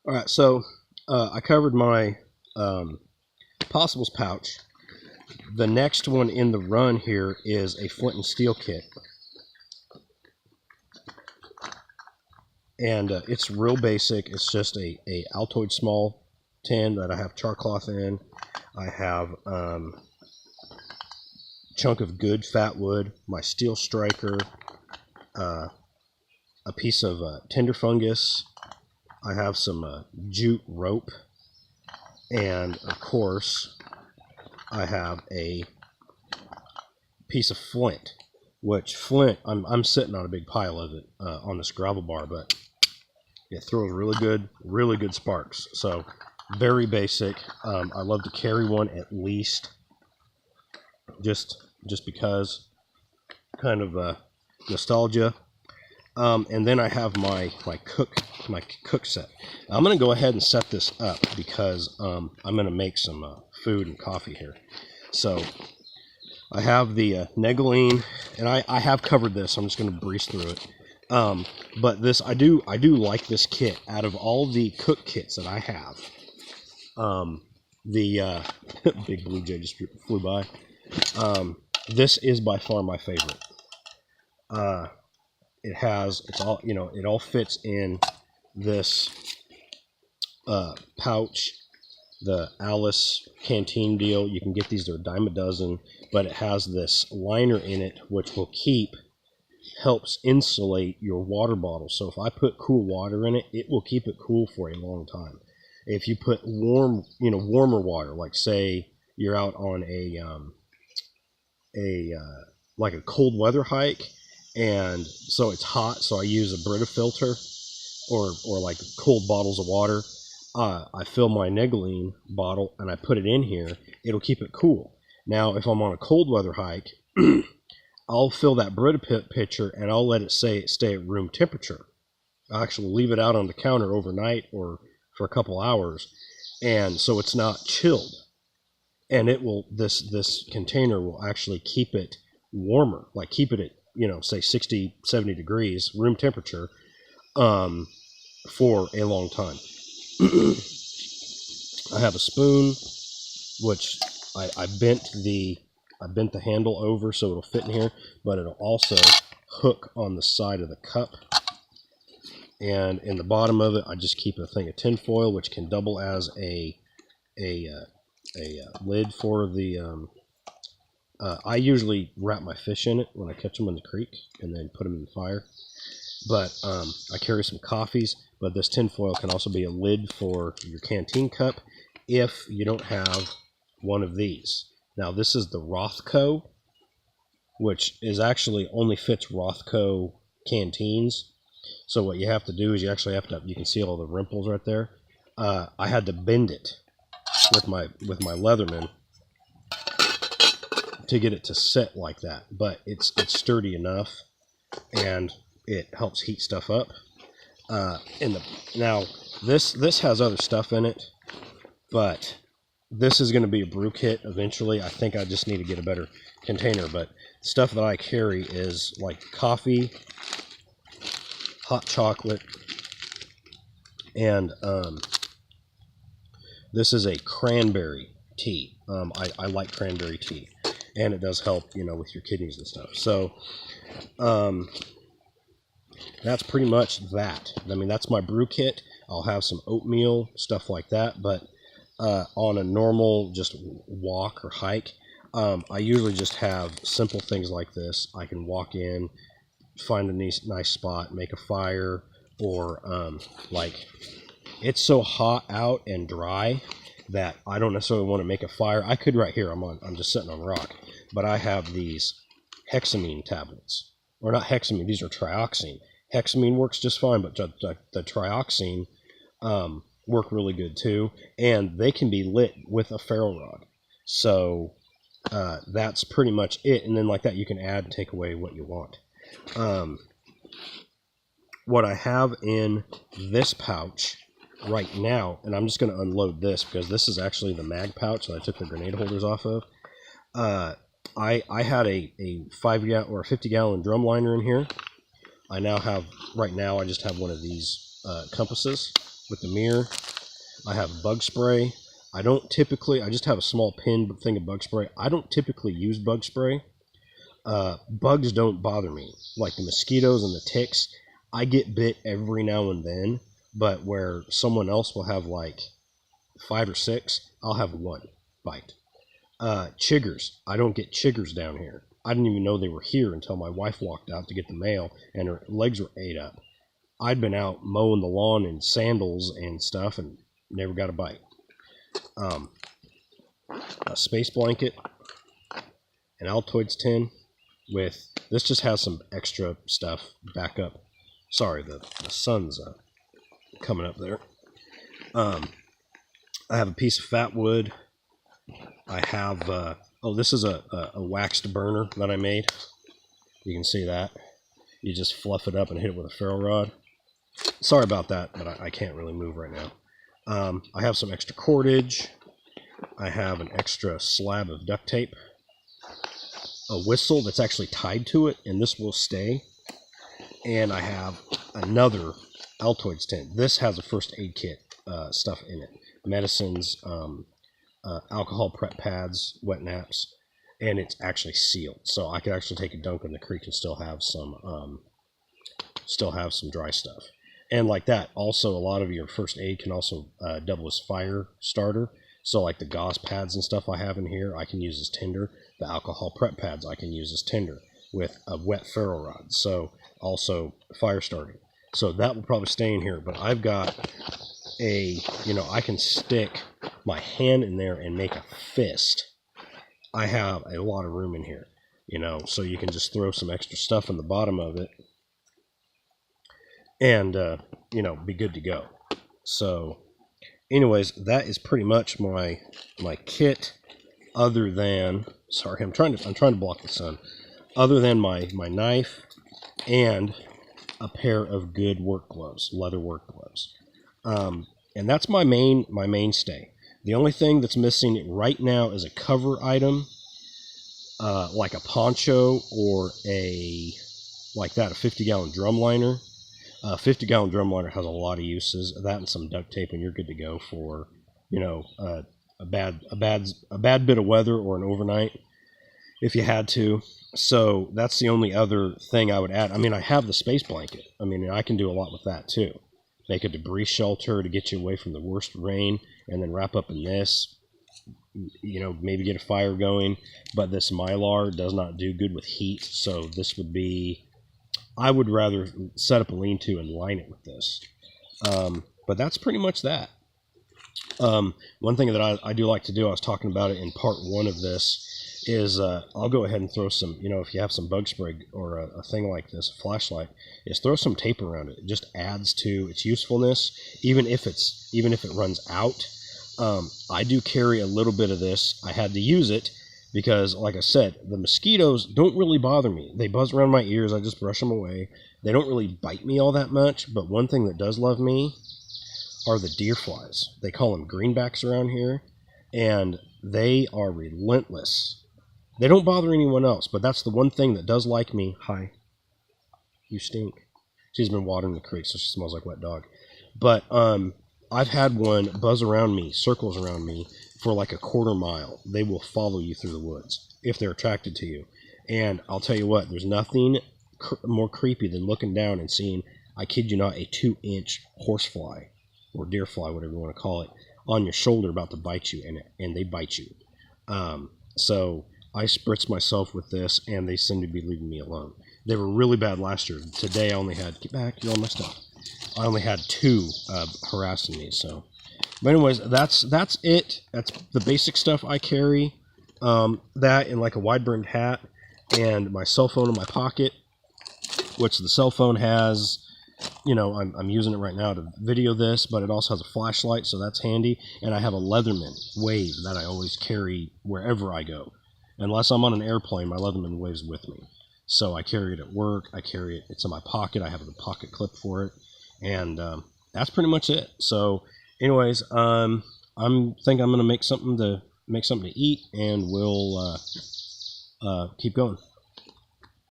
All right, so I covered my possibles pouch. The next one in the run here is a flint and steel kit. And it's real basic. It's just a Altoid small tin that I have char cloth in. I have chunk of good fat wood, my steel striker, a piece of tinder fungus. I have some jute rope, and of course I have a piece of flint, which flint, I'm sitting on a big pile of it on this gravel bar, but it throws really good sparks. So very basic. I love to carry one at least, just because, kind of nostalgia. And then I have my cook set. I'm gonna go ahead and set this up because I'm gonna make some food and coffee here. So I have the Negline, and I have covered this. I'm just gonna breeze through it. But this, I do like this kit. Out of all the cook kits that I have, the big blue jay just flew by. This is by far my favorite. It's all, it all fits in this pouch, the Alice canteen deal. You can get these, they're a dime a dozen, but it has this liner in it which helps insulate your water bottle. So if I put cool water in it, it will keep it cool for a long time. If you put warmer water, like say you're out on like a cold weather hike, and so it's hot, so I use a Brita filter or like cold bottles of water. I fill my Negline bottle and I put it in here. It'll keep it cool. Now, if I'm on a cold weather hike, I'll fill that Brita pitcher and I'll let it stay at room temperature. I'll actually leave it out on the counter overnight or for a couple hours, and so it's not chilled. And it will, this container will actually keep it warmer, like keep it at, say 60, 70 degrees, room temperature, for a long time. I have a spoon, which I bent the handle over so it'll fit in here, but it'll also hook on the side of the cup. And in the bottom of it, I just keep a thing of tin foil, which can double as a lid for the. I usually wrap my fish in it when I catch them in the creek and then put them in the fire. But I carry some coffees, but this tin foil can also be a lid for your canteen cup if you don't have one of these. Now, this is the Rothko, which is actually only fits Rothko canteens. So what you have to do is you actually have to, you can see all the ripples right there. I had to bend it with my Leatherman to get it to sit like that, but it's sturdy enough and it helps heat stuff up. Now this has other stuff in it, but this is going to be a brew kit eventually. I think I just need to get a better container, but stuff that I carry is like coffee, hot chocolate, and this is a cranberry tea. I like cranberry tea, and it does help, with your kidneys and stuff. So that's pretty much that. I mean, that's my brew kit. I'll have some oatmeal, stuff like that, but on a normal just walk or hike, I usually just have simple things like this. I can walk in, find a nice spot, make a fire, or like it's so hot out and dry that I don't necessarily want to make a fire. I could right here. I'm just sitting on a rock, but I have these hexamine tablets, or not hexamine. These are trioxine. Hexamine works just fine, but the trioxine work really good too, and they can be lit with a ferro rod. So that's pretty much it. And then like that, you can add and take away what you want. What I have in this pouch right now, and I'm just going to unload this because this is actually the mag pouch that I took the grenade holders off of. I had a 5 gallon or a 50-gallon drum liner in here. I just have one of these compasses. with the mirror. I have bug spray. I just have a small pin thing of bug spray. I don't typically use bug spray. Bugs don't bother me. Like the mosquitoes and the ticks, I get bit every now and then, but where someone else will have like 5 or 6, I'll have 1 bite. Chiggers, I don't get chiggers down here. I didn't even know they were here until my wife walked out to get the mail and her legs were ate up. I'd been out mowing the lawn in sandals and stuff and never got a bite. A space blanket, an Altoids tin with, this just has some extra stuff back up. Sorry, the sun's coming up there. I have a piece of fat wood. I have, this is a waxed burner that I made. You can see that. You just fluff it up and hit it with a ferro rod. Sorry about that, but I can't really move right now. I have some extra cordage. I have an extra slab of duct tape. A whistle that's actually tied to it, and this will stay. And I have another Altoids tin. This has a first aid kit stuff in it. Medicines, alcohol prep pads, wet naps, and it's actually sealed. So I could actually take a dunk in the creek and still have some dry stuff. And like that, also a lot of your first aid can also double as fire starter. So like the gauze pads and stuff I have in here, I can use as tinder. The alcohol prep pads I can use as tinder with a wet ferro rod. So also fire starting. So that will probably stay in here. But I've got I can stick my hand in there and make a fist. I have a lot of room in here, so you can just throw some extra stuff in the bottom of it and, be good to go. So anyways, that is pretty much my kit, other than, sorry, I'm trying to block the sun, other than my knife and a pair of good work gloves, leather work gloves. And that's my mainstay. The only thing that's missing right now is a cover item, like a poncho or a 50-gallon drum liner. A 50-gallon drum liner has a lot of uses. That and some duct tape, and you're good to go for, a bad bit of weather or an overnight if you had to. So that's the only other thing I would add. I mean, I have the space blanket. I mean, I can do a lot with that too. Make a debris shelter to get you away from the worst rain, and then wrap up in this. Maybe get a fire going. But this Mylar does not do good with heat, so this would be, I would rather set up a lean-to and line it with this. But that's pretty much that. One thing that I do like to do, I was talking about it in part 1 of this, is I'll go ahead and throw some, if you have some bug spray or a thing like this, a flashlight, is throw some tape around it. It just adds to its usefulness, even if it runs out. I do carry a little bit of this. I had to use it because, like I said, the mosquitoes don't really bother me. They buzz around my ears. I just brush them away. They don't really bite me all that much, but one thing that does love me are the deer flies. They call them greenbacks around here, and they are relentless. They don't bother anyone else, but that's the one thing that does like me. Hi. You stink. She's been watering the creek, so she smells like wet dog. But I've had one buzz around me, circles around me, for like a quarter mile. They will follow you through the woods if they're attracted to you. And I'll tell you what, there's nothing more creepy than looking down and seeing, I kid you not, a 2-inch horsefly, or deer fly, whatever you want to call it, on your shoulder about to bite you, and they bite you. So I spritz myself with this, and they seem to be leaving me alone. They were really bad last year. Today I only had, get back, you're on my stuff. I only had 2 harassing me. So, but anyways, that's it. That's the basic stuff I carry. That and like a wide-brimmed hat, and my cell phone in my pocket, which the cell phone has. I'm using it right now to video this, but it also has a flashlight, so that's handy. And I have a Leatherman wave that I always carry wherever I go. Unless I'm on an airplane, my Leatherman wave's with me. So I carry it at work. I carry it. It's in my pocket. I have a pocket clip for it. And that's pretty much it. So anyways, I'm going to make something to eat, and we'll keep going.